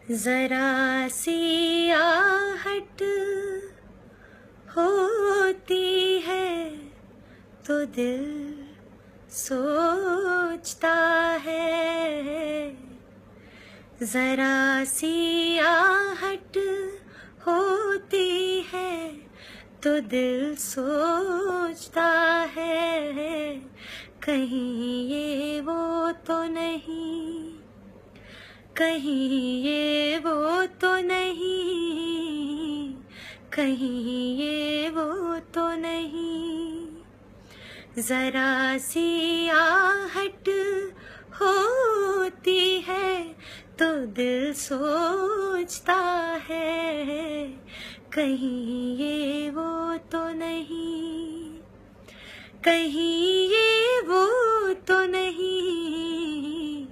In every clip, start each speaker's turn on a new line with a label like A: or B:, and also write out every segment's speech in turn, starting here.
A: जरा सी आहट होती है तो दिल सोचता है। जरा सी आहट होती है तो दिल सोचता है, कहीं ये वो तो नहीं, कहीं ये वो तो नहीं, कहीं ये वो तो नहीं। जरा सी आहट होती है तो दिल सोचता है, कहीं ये वो तो नहीं, कहीं ये वो तो नहीं,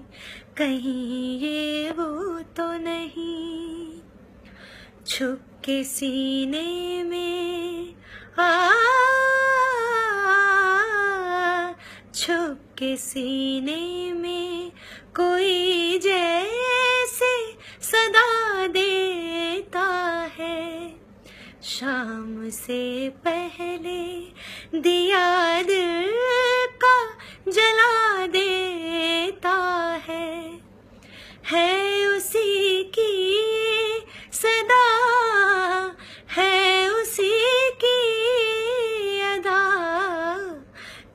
A: कहीं ये वो तो नहीं। छुप के सीने में छुप के सीने में कोई जैसे सदा देता है। शाम से पहले दिया दिल का जला देता है उसी की सदा, है उसी की अदा,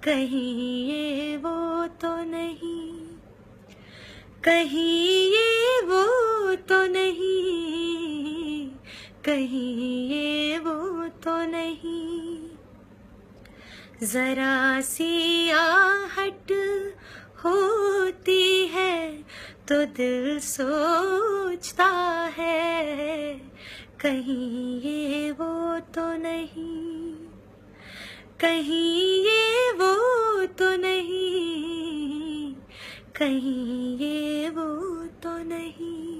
A: कहीं ये वो तो नहीं, कहीं ये वो तो नहीं, कहीं ये वो तो नहीं। जरा सी आहट होती है तो दिल सोचता है, कहीं ये वो तो नहीं, कहीं ये वो तो नहीं, कहीं ये वो तो नहीं।